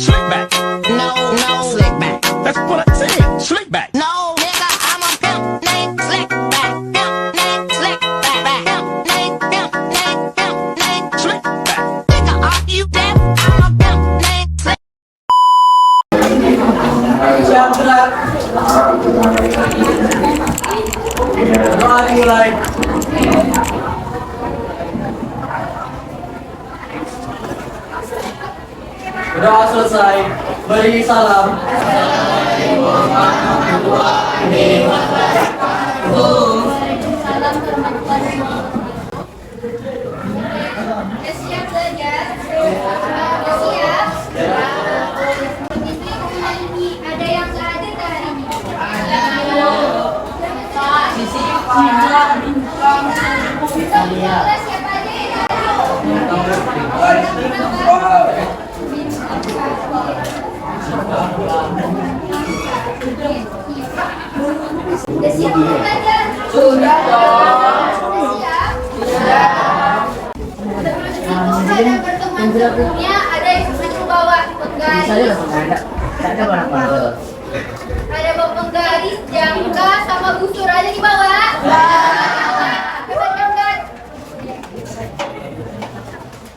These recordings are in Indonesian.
Slick back. No, slick back. That's what I said. Slick back. No, nigga, I'm a pimp named Slick back. Pimp named Slick back. Pimp named Slick back. Nigga, are you deaf? I'm a pimp named Slick. Berdoa selesai, beri salam. Siap belajar? Siap? Ini ada yang nggak ada nggak hari ini? Kelas siapa aja yang udah siap belajar? Sudah dong. Siap? Sudah. Ada pertemuan sebelumnya, ada yang suruh bawa penggaris, ada bawa penggaris, jangka, sama busur aja dibawa. Hebat kan, kan?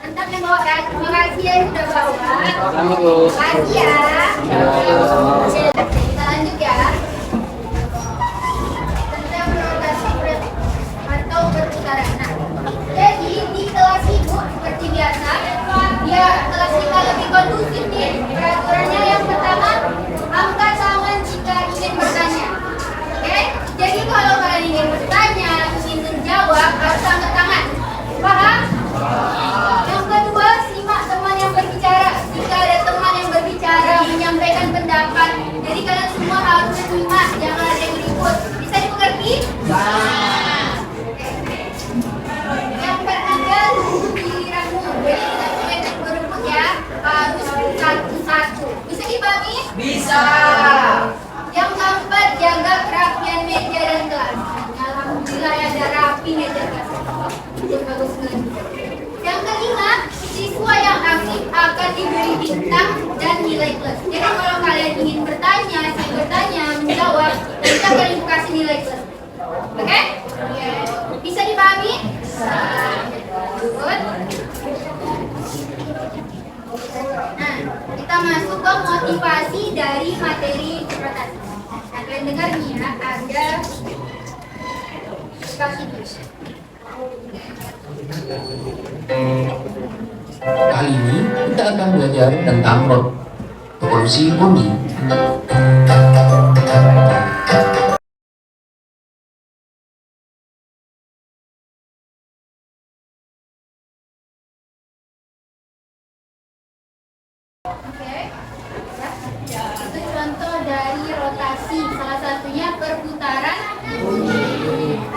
Mantap yang bawa kan? Terima kasih ya yang sudah bawa. Terima kasih ya. Oke, kita lanjut ya. Tentang rotasi atau berputaran. Nah, jadi di kelas ibu seperti biasa, ya kelas kita lebih kondusif nih. Peraturannya yang pertama, angkat tangan jika ingin bertanya. Oke? Jadi kalau kalian ingin bertanya, ingin menjawab, harus angkat tangan. Paham? Yang kedua, simak teman yang berbicara. Jika ada teman yang berbicara, menyampaikan pendapat, jadi kalian semua harus simak, jangan ada yang ribut. Bisa dimengerti? Yang ketiga, tunggu giliranmu. Jadi tidak boleh berebut ya, harus satu-satu. Bisa dipahami? Bisa. Yang keempat, jaga kerapian meja dan kelas. Alhamdulillah ya, ada rapi meja kelas. Itu bagus banget. Yang kelima, siswa yang aktif akan diberi bintang dan nilai plus. Jadi kalau kalian ingin bertanya, menjawab, kita akan kasih nilai plus. Oke? Bisa dipahami? Bisa. Good. Nah, kita masuk ke motivasi dari materi rotasi. Nah, kalian dengar nih ya, ada kasus. Kali ini kita akan belajar tentang revolusi bumi. Oke. Ya. Itu contoh dari rotasi. Salah satunya perputaran bumi.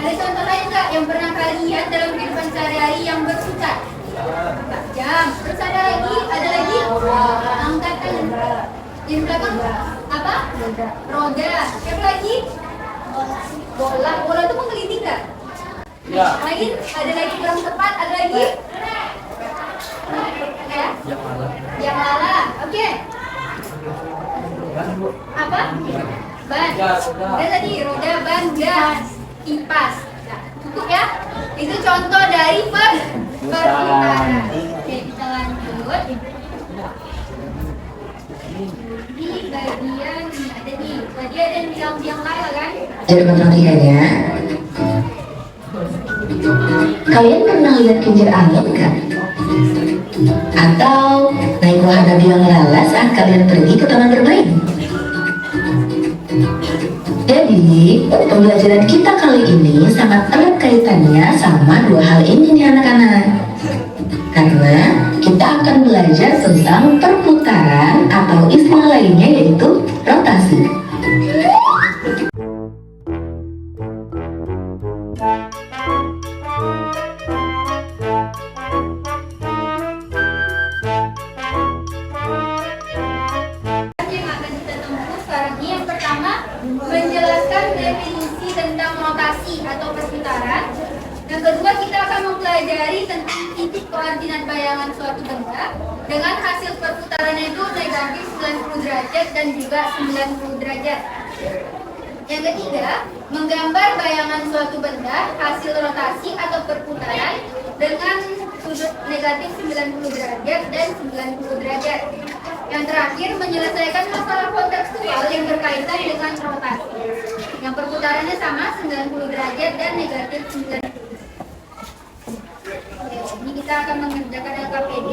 Ada contoh lain nggak yang pernah kalian lihat dalam kehidupan sehari-hari yang berputar? Jam. Terus ada lagi? Angkat tangan. Di belakang apa? Roda. Siapa lagi? Bola. Bola itu menggelinding nggak? Ya. Lagi? Ada lagi kurang tepat? Ada lagi? Ya? Yang lala. Oke. Apa? Ban. Ada tadi roda, ban, gas, kipas. Nah, cukup ya? Itu contoh dari perputaran. Oke, kita lanjut. Di bagian ini ada nih. Tadi ada yang bilang lala kan? Jadi perhatikan ya. Kalian pernah lihat kincir angin nggak? Atau naik wahana biang lala saat kalian pergi ke taman bermain? Jadi, pembelajaran kita kali ini sangat erat kaitannya sama dua hal ini nih anak-anak. Karena kita akan belajar tentang perputaran atau istilah lainnya yaitu rotasi. Yang akan kita tempuh sekarang ini yang pertama, menjelaskan definisi tentang rotasi atau perputaran. Yang kedua, kita akan mempelajari tentang titik koordinat koordinat bayangan suatu benda dengan hasil perputarannya itu negatif 90 derajat dan juga 90 derajat. Yang ketiga, menggambar bayangan suatu benda hasil rotasi atau perputaran dengan sudut negatif 90 derajat dan 90 derajat. Yang terakhir, menyelesaikan masalah kontekstual yang berkaitan dengan rotasi. Yang perputarannya sama 90 derajat dan negatif 90. Ini kita akan mengerjakan LKPD.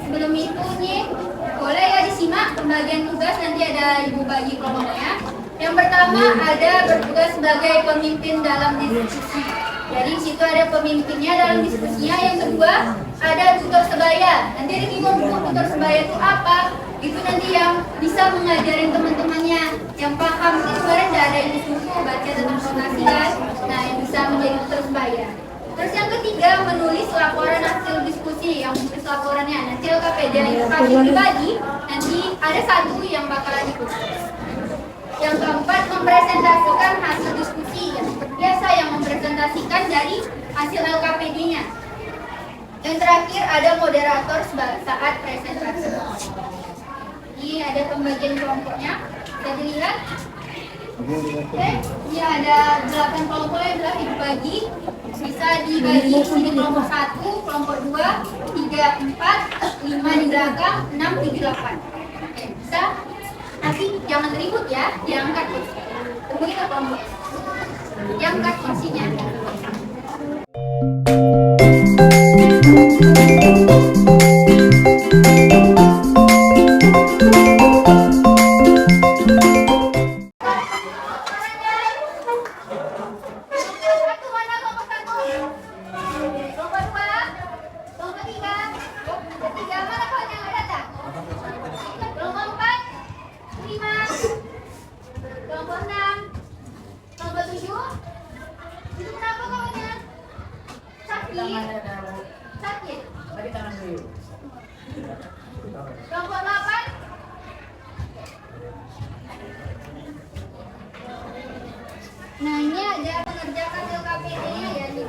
Sebelum itu nih, boleh ya disimak pembagian tugas, nanti ada ibu bagi kelompoknya. Yang pertama ada bertugas sebagai pemimpin dalam diskusi. Jadi di situ ada pemimpinnya dalam diskusinya. Yang kedua ada tutor sebaya. Nanti bingung tutor sebaya itu apa? Itu nanti yang bisa mengajarin teman-temannya, yang paham. Itu sebenarnya tidak ada yang suku baca tentang fondasi kan. Nah, yang bisa menjadi tutor sebaya. Terus yang ketiga menulis laporan hasil diskusi. Yang menulis laporannya nanti LKPD yang dibagi. Nanti ada satu yang bakalan ikut. Yang keempat, mempresentasikan hasil diskusi. Yang seperti biasa, yang mempresentasikan dari hasil LKPD-nya. Yang terakhir, ada moderator saat presentasi. Ini ada pembagian kelompoknya. Bisa dilihat. Oke, ini ada 8 kelompok yang telah dibagi. Bisa dibagi di kelompok 1, kelompok 2, 3, 4, 5 di belakang, 6, 7, 8. Oke, bisa. Tapi jangan ribut ya, diangkat kursi. Tungguin ke kelompok. Diangkat kursinya. Satu mana kelompok 1? Kelompok 2? Kelompok 3? Kelompok 3 mana kawan yang nggak datang? Kelompok 4? 5, kelompok 6, kelompok 7. Itu kenapa kawannya? Sakit? Sakit? Kelompok 8? Nah, ini ada mengerjakan LKPD-nya ya nih.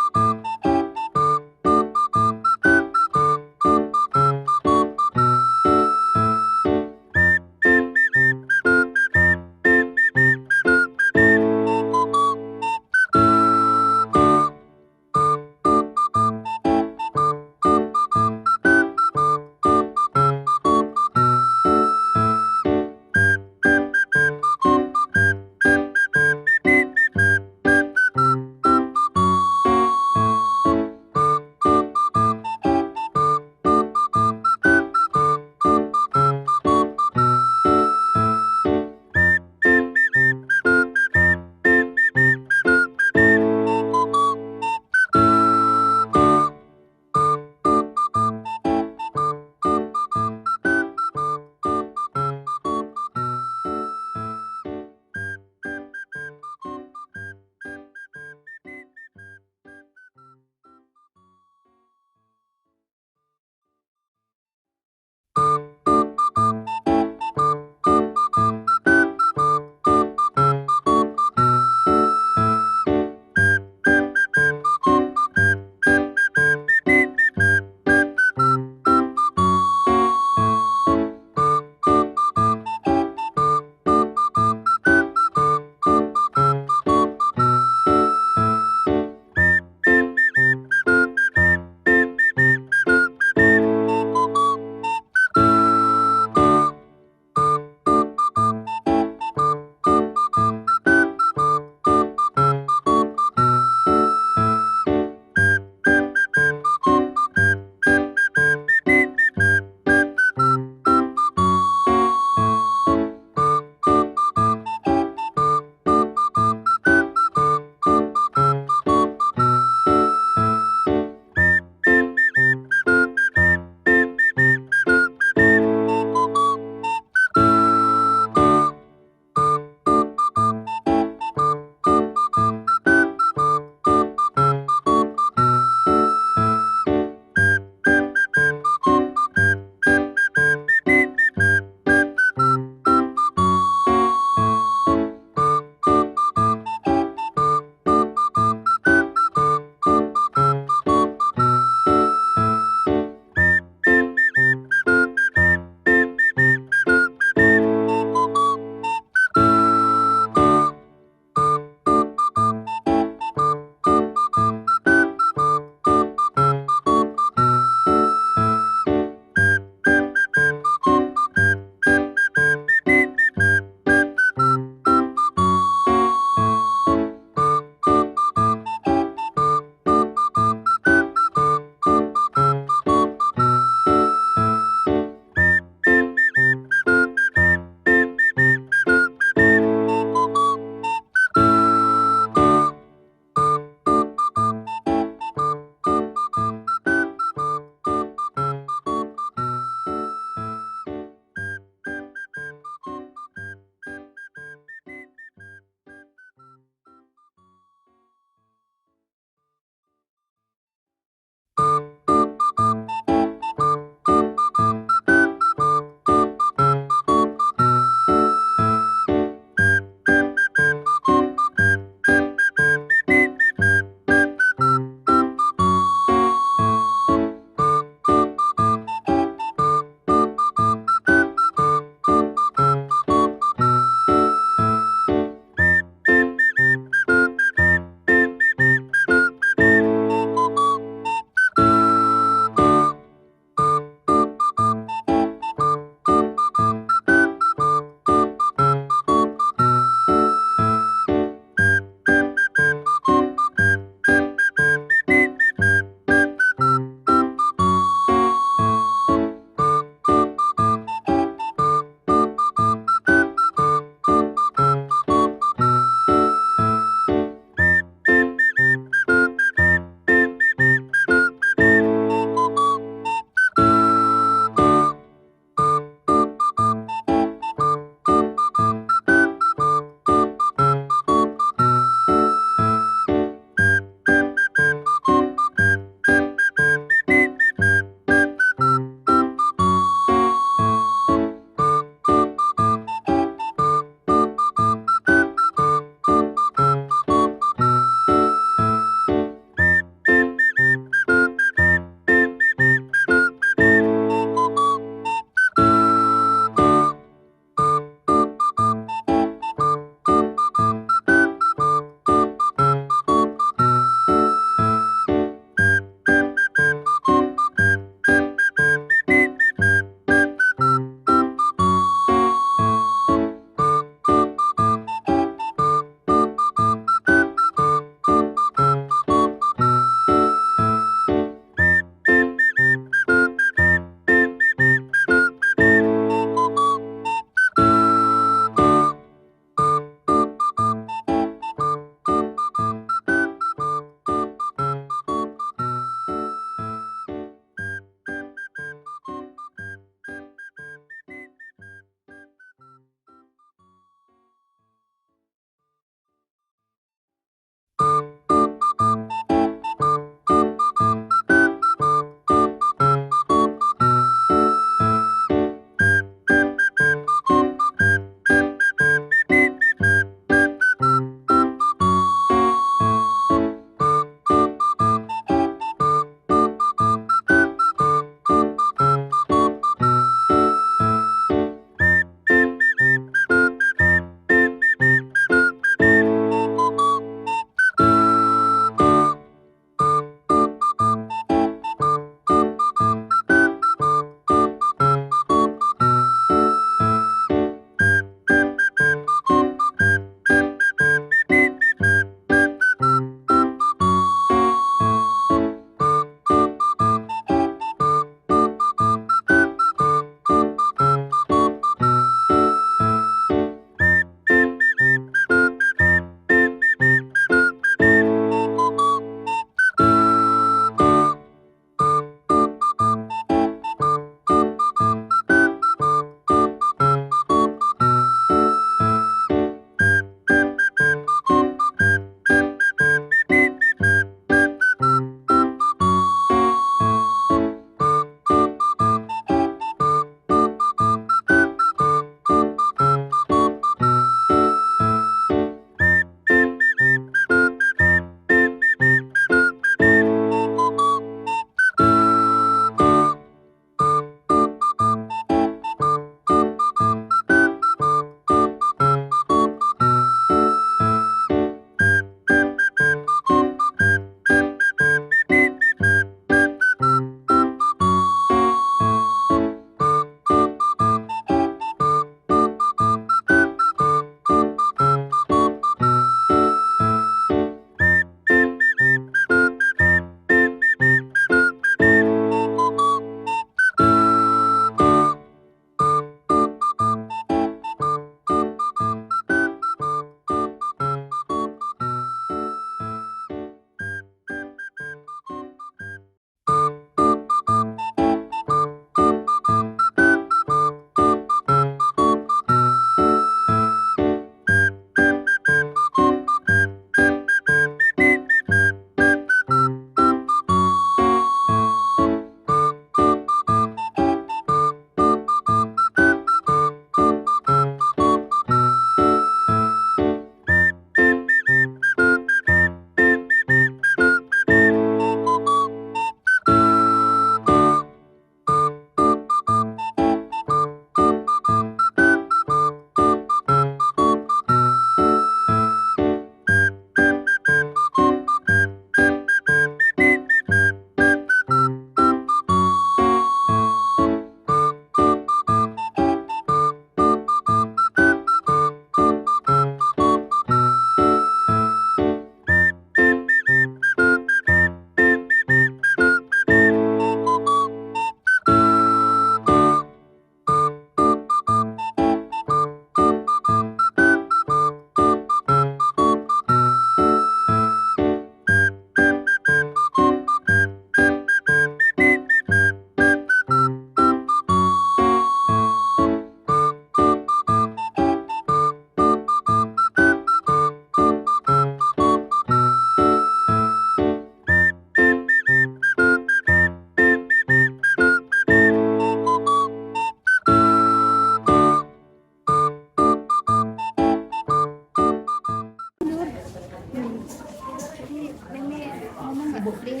Oke,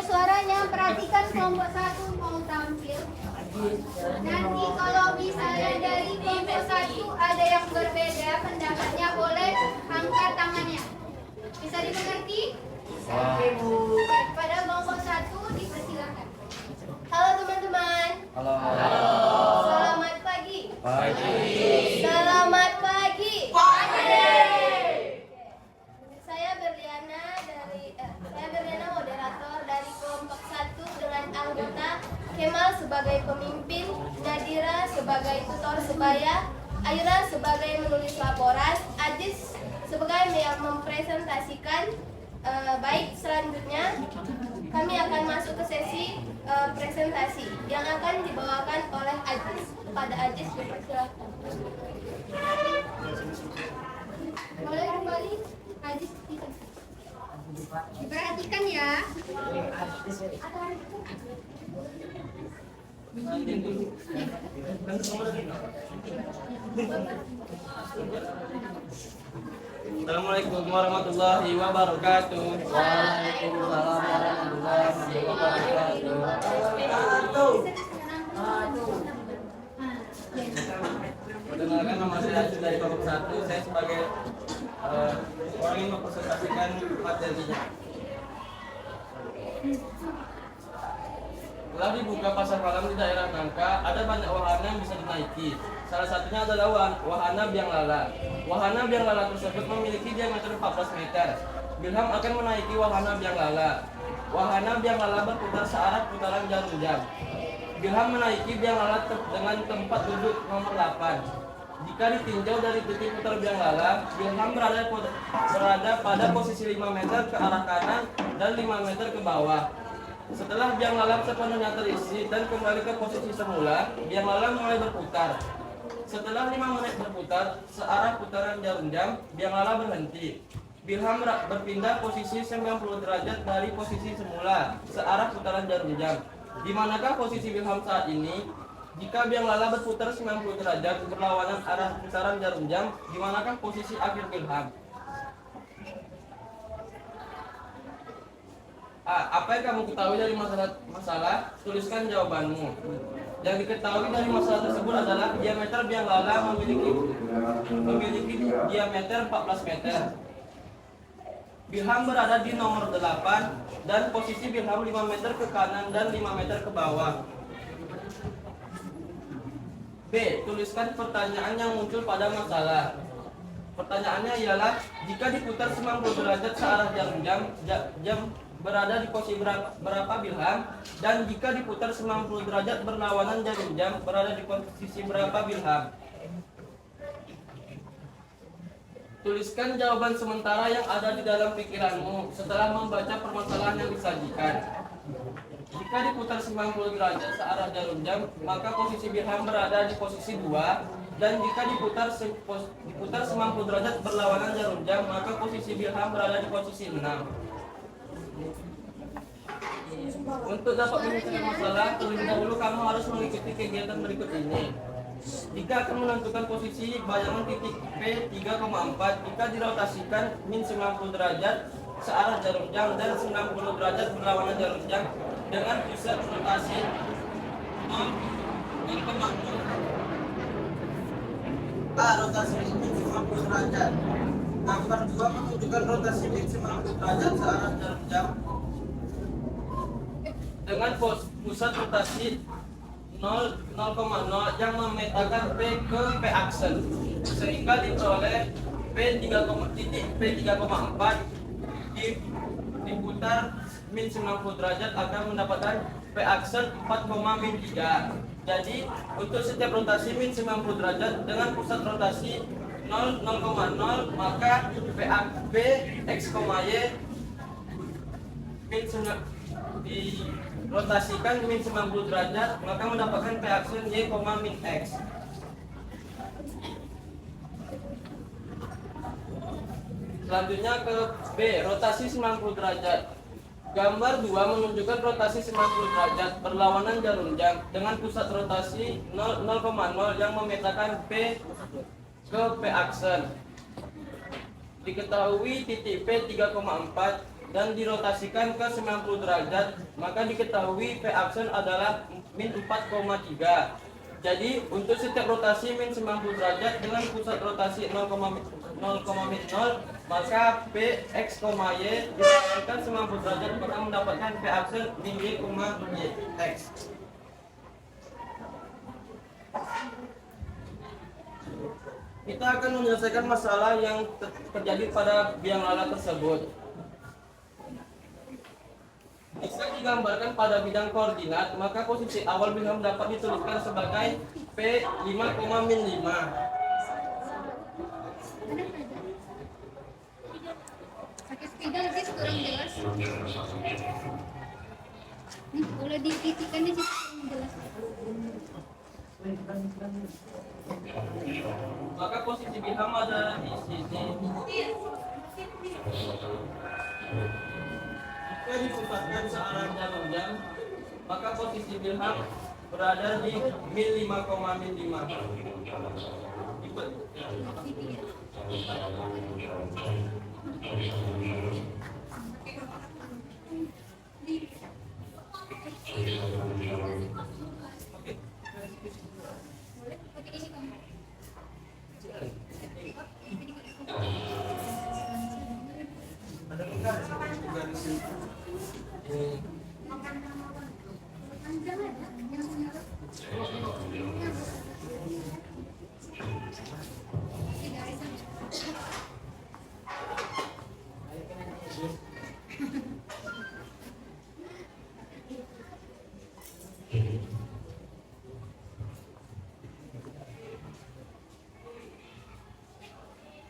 suaranya perhatikan kelompok 1 mau tampil. Nanti kalau misalnya dari kelompok 1 ada yang berbeda pendapatnya, boleh angkat tangannya. Bisa dimengerti? Oke, pada kelompok 1 dipersilakan. Halo teman-teman. Halo. Selamat pagi. Pagi. Selamat pagi. Saya Berliana moderator dari kelompok 1 dengan anggota Kemal sebagai pemimpin, Nadira sebagai tutor sebaya, Aira sebagai menulis laporan, Ajis sebagai yang mempresentasikan. Baik, selanjutnya kami akan masuk ke sesi presentasi yang akan dibawakan oleh Ajis. Pada Ajis dipersilakan. Boleh kembali, Ajis. Diperhatikan ya. Assalamualaikum warahmatullahi wabarakatuh. Waalaikumsalam warahmatullahi wabarakatuh. Perkenalkan, nama saya Ajis dari kelompok 1. Saya sebagai orang yang mempresentasikan materinya. Setelah dibuka pasar malam di daerah Nangka, ada banyak wahana yang bisa dinaiki. Salah satunya adalah wahana biang lala. Wahana biang lala tersebut memiliki diameter 14 meter. Bilham akan menaiki wahana biang lala. Wahana biang lala berputar searah putaran jarum jam. Bilham menaiki biang lala dengan tempat duduk nomor 8. Jika ditinjau dari titik putar biang lala, Bilham berada pada posisi 5 meter ke arah kanan dan 5 meter ke bawah. Setelah biang lala sepenuhnya terisi dan kembali ke posisi semula, biang lala mulai berputar. Setelah 5 menit berputar, searah putaran jarum jam, biang lala berhenti. Bilham berpindah posisi 90 derajat dari posisi semula, searah putaran jarum jam. Di manakah posisi Bilham saat ini? Jika biang lala berputar 90 derajat berlawanan arah putaran jarum jam, di manakah posisi akhir Bilham? Apa yang kamu ketahui dari masalah? Tuliskan jawabanmu. Yang diketahui dari masalah tersebut adalah diameter biang lala memiliki diameter 14 meter. Bilham berada di nomor 8 dan posisi Bilham 5 meter ke kanan dan 5 meter ke bawah. B. Tuliskan pertanyaan yang muncul pada masalah. Pertanyaannya ialah, jika diputar 90 derajat searah jarum jam berada di posisi berapa Bilham, dan jika diputar 90 derajat berlawanan jarum jam berada di posisi berapa Bilham. Tuliskan jawaban sementara yang ada di dalam pikiranmu setelah membaca permasalahan yang disajikan. Jika diputar 90 derajat searah jarum jam, maka posisi Bilham berada di posisi 2, dan jika diputar 90 derajat berlawanan jarum jam, maka posisi Bilham berada di posisi 6. Untuk dapat menyelesaikan masalah, terlebih dahulu kamu harus mengikuti kegiatan berikut ini. Jika akan menentukan posisi bayangan titik P 3,4, jika dirotasikan min 90 derajat searah jarum jam dan 90 derajat berlawanan jarum jam dengan pusat rotasi 0,0. A. Rotasi min 90 derajat. Gambar 2 menunjukkan rotasi min 90 derajat searah jarum jam dengan pusat rotasi 0,0 yang memetakan P ke P aksen, sehingga diperoleh P 3,4 diputar min 90 derajat akan mendapatkan P aksen 4,-3. Jadi untuk setiap rotasi min 90 derajat dengan pusat rotasi 0,0, maka P X, Y min dirotasikan min 90 derajat, maka mendapatkan P aksen Y, min X. Selanjutnya ke B, rotasi 90 derajat. Gambar 2 menunjukkan rotasi 90 derajat berlawanan jarum jam dengan pusat rotasi 0,0 yang memetakan P ke P aksen. Diketahui titik P 3,4 dan dirotasikan ke 90 derajat, maka diketahui P aksen adalah min 4,3. Jadi untuk setiap rotasi min 90 derajat dengan pusat rotasi 0,0, maka P X, Y dikalikan 90 derajat maka mendapatkan P aksen min Y, X. Kita akan menyelesaikan masalah yang terjadi pada biang lala tersebut. Jika digambarkan pada bidang koordinat, maka posisi awal bilham dapat dituliskan sebagai P 5,5. Pakai sepeda lebih kurang jelas. Nih, boleh dititikkan di situ kurang jelas. Maka posisi bilham ada di sini. Jika dipusatkan searah jarum jam, maka posisi bilham berada di min 5,5.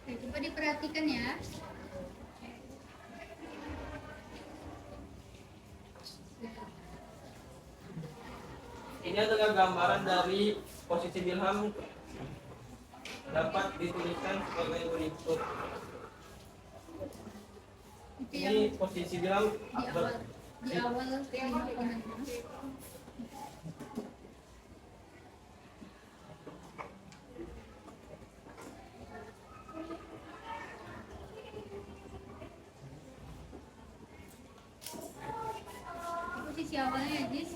Oke, coba diperhatikan ya. Ini adalah gambaran dari posisi bilham dapat dituliskan sebagai berikut. Itu yang Ini posisi bilham di awal 5,5. Posisi awalnya ya, Jis.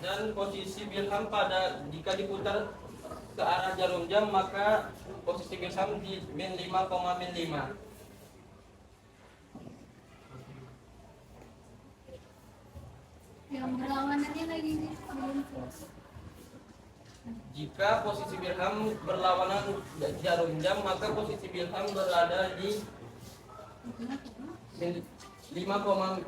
Dan posisi bilham pada jika diputar ke arah jarum jam, maka posisi bilham di min 5,5. Yang berlawanannya lagi nih, belum selesai. Jika posisi bilham berlawanan jarum jam, maka posisi bilham berada di min 5,5.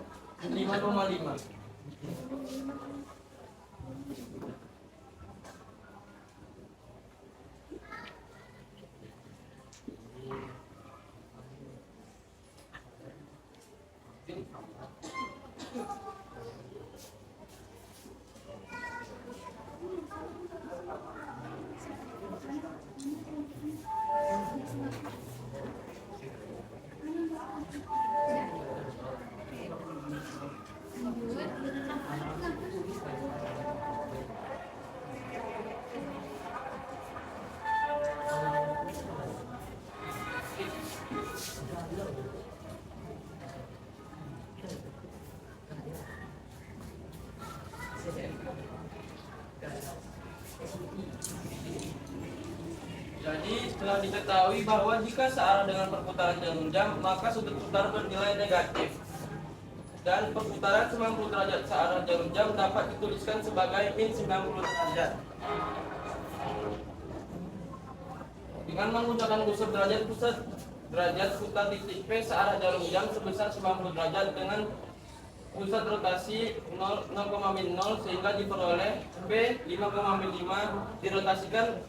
Jadi telah diketahui bahwa jika searah dengan perputaran jarum jam, maka sudut putar bernilai negatif. Dan perputaran 90 derajat searah jarum jam dapat dituliskan sebagai min 90 derajat. Dengan menggunakan unsur derajat pusat derajat putar titik P searah jarum jam sebesar 90 derajat dengan pusat rotasi 0,0 sehingga diperoleh P 5,5 dirotasikan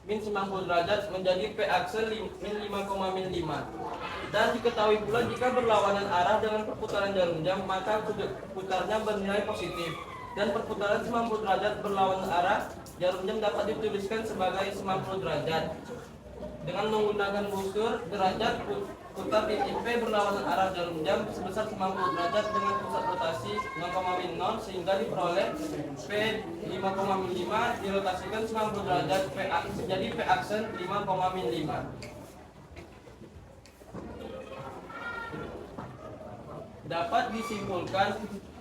min 90 derajat menjadi P aksen min 5, min 5. Dan diketahui pula jika berlawanan arah dengan perputaran jarum jam, maka sudut putarnya bernilai positif. Dan perputaran 90 derajat berlawanan arah jarum jam dapat dituliskan sebagai 90 derajat. Dengan menggunakan busur derajat putar titik P berlawanan arah jarum jam sebesar 90 derajat dengan pusat rotasi 0,0 sehingga diperoleh P 5,5 dirotasikan 90 derajat jadi P aksen 5,5. Dapat disimpulkan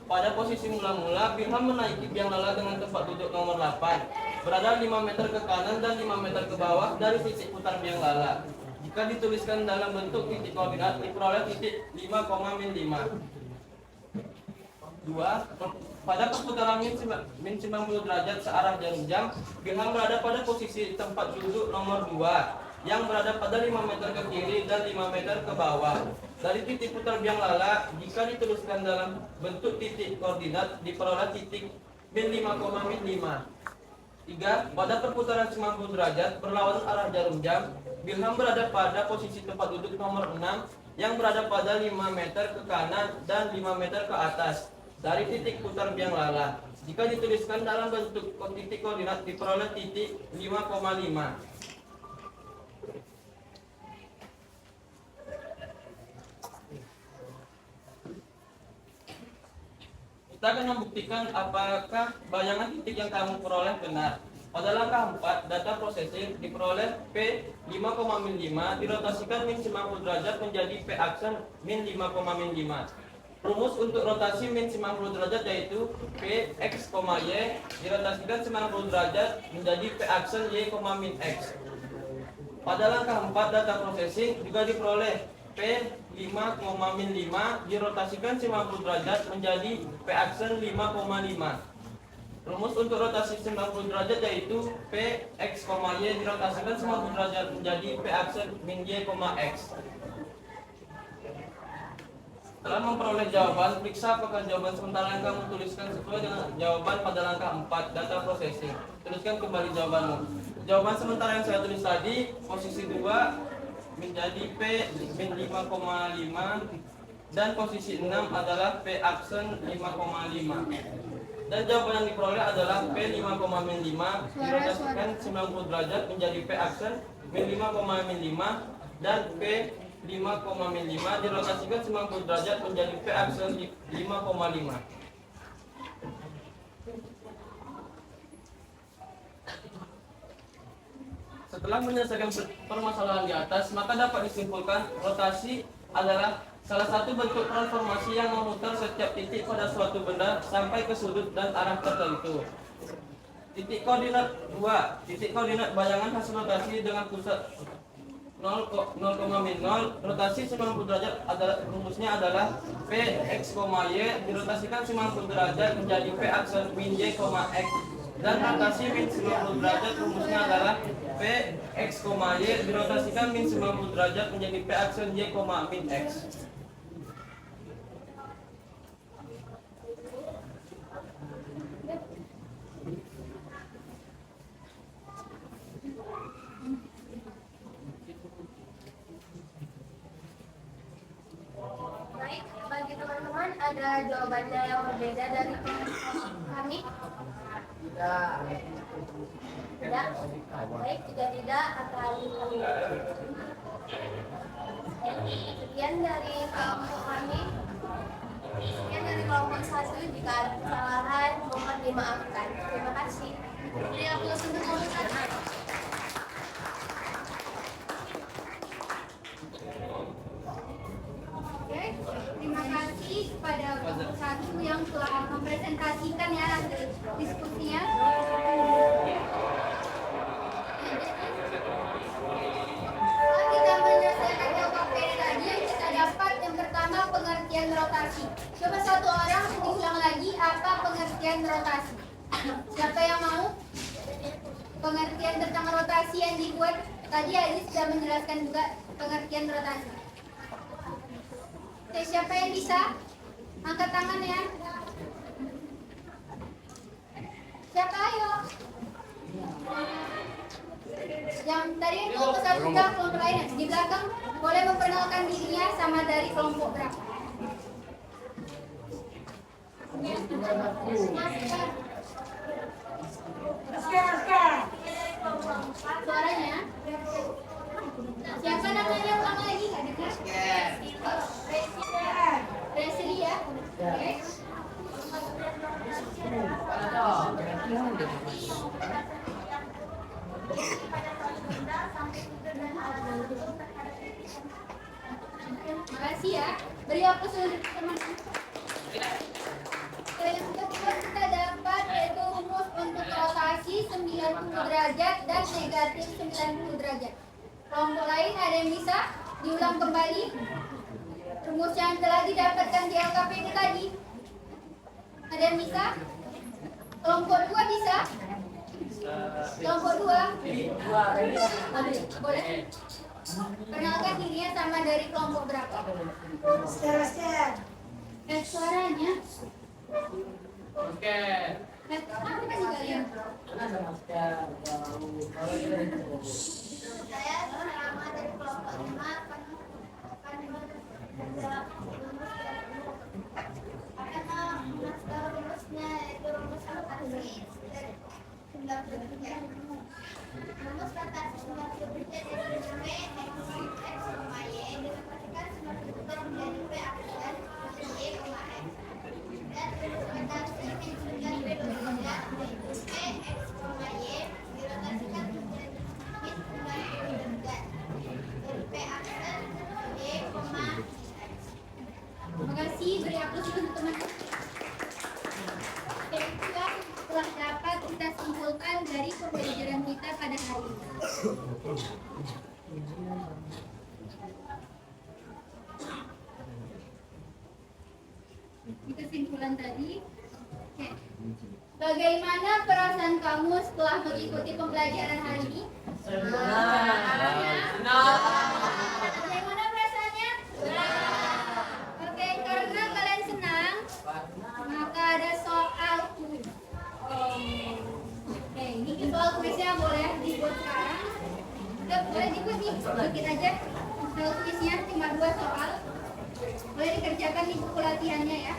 pada posisi mula-mula Wilham menaiki biang lala dengan tempat duduk nomor 8 berada 5 meter ke kanan dan 5 meter ke bawah dari titik putar biang lala. Jika dituliskan dalam bentuk titik koordinat diperoleh titik 5,5. 2. Pada perputaran min 90 derajat searah jarum jam, Wilham berada pada posisi tempat duduk nomor 2 yang berada pada 5 meter ke kiri dan 5 meter ke bawah. Dari titik putar biang lala, jika dituliskan dalam bentuk titik koordinat diperoleh titik min 5,5. 3. Pada perputaran 90 derajat berlawanan arah jarum jam, Wilham berada pada posisi tempat duduk nomor 6 yang berada pada 5 meter ke kanan dan 5 meter ke atas dari titik putar biang lala. Jika dituliskan dalam bentuk titik koordinat diperoleh titik 5,5. Kita akan membuktikan apakah bayangan titik yang kamu peroleh benar. Pada langkah 4, data processing diperoleh P 5,5 dirotasikan min 90 derajat menjadi P aksen min 5,5. Rumus untuk rotasi min 90 derajat yaitu P X, Y dirotasikan 90 derajat menjadi P aksen Y, min X. Pada langkah 4, data processing juga diperoleh P 5,5 dirotasikan 90 derajat menjadi P aksen 5,5. Rumus untuk rotasi 90 derajat yaitu P X, Y dirotasikan 90 derajat menjadi P aksen min Y, X. Setelah memperoleh jawaban, periksa apakah jawaban sementara yang kamu tuliskan sesuai dengan jawaban pada langkah 4, data processing. Tuliskan kembali jawabanmu. Jawaban sementara yang saya tulis tadi, posisi 2 menjadi P min 5,5 dan posisi 6 adalah P aksen 5,5. Dan jawaban yang diperoleh adalah P 5,5 dirotasikan 90 derajat menjadi P aksen min 5,5 dan P 5,5 dirotasikan 90 derajat menjadi P aksen 5,5. Setelah menyelesaikan permasalahan di atas, maka dapat disimpulkan rotasi adalah salah satu bentuk transformasi yang memutar setiap titik pada suatu benda sampai ke sudut dan arah tertentu. Titik koordinat 2. Titik koordinat bayangan hasil rotasi dengan pusat 0,0 rotasi 90 derajat rumusnya adalah P X, Y dirotasikan 90 derajat menjadi P aksen min Y, X. Dan rotasi min 90 derajat rumusnya adalah P X, Y dirotasikan min 90 derajat menjadi P aksen Y, min X. Baik, bagi teman-teman ada jawabannya yang berbeda dari kami? Tidak. Baik, jika tidak akan kami. Sekian dari kelompok kami. Sekian dari kelompok 1. Jika ada kesalahan mohon dimaafkan. Terima kasih. Jadi aku untuk kelompok 1. Oke, terima kasih kepada kelompok 1 yang telah mempresentasikan ya hasil diskusinya. Setelah kita menyelesaikan KPD tadi, kita dapat yang pertama pengertian rotasi. Coba satu orang diulang lagi apa pengertian rotasi. Siapa yang mau? Pengertian tentang rotasi yang dibuat tadi Aziz sudah menjelaskan juga pengertian rotasi. Oke, siapa yang bisa? Angkat tangan ya. Siapa ayo? Yang tadi kelompok satu ke kelompok lain di belakang boleh memperkenalkan dirinya sama dari kelompok berapa. Suaranya. Siapa namanya ulang lagi? Nggak dengar? Resilia. Oke. Makasih ya. Beri aplaus untuk teman. Yang kedua kita dapat yaitu rumus untuk rotasi 90 derajat dan negatif 90 derajat. Kelompok lain ada yang bisa diulang kembali rumus yang telah didapatkan di LKPD tadi? Ada yang bisa? Kelompok 2 bisa? Kelompok 2? Boleh? Perkenalkan dirinya sama dari kelompok berapa? Suaranya. Oke. Apa sih kalian? Saya sama dari kelompok 5 rumusnya itu rumus rotasi dari 93. Rumus rotasi 93 dari P X, Y didapat 90 menjadi P aksen Y, X. Dan rumus rotasi X 93 P X, Y dirotasikan menjadi 90 derajat dari P aksen Y, X. Terima kasih, beri aplaus untuk teman-teman. Itulah telah dapat kita simpulkan dari pembelajaran kita pada hari ini. Di kesimpulan tadi, oke. Bagaimana perasaan kamu setelah mengikuti pembelajaran hari ini? Bagaimana perasaannya? Oke, karena kalian senang, maka ada soal kuis. Oke, ini soal kuisnya boleh dibuat sekarang. Udah, boleh dibuat nih, bikin aja. Soal kuisnya cuma 2 soal. Boleh dikerjakan di buku latihannya ya.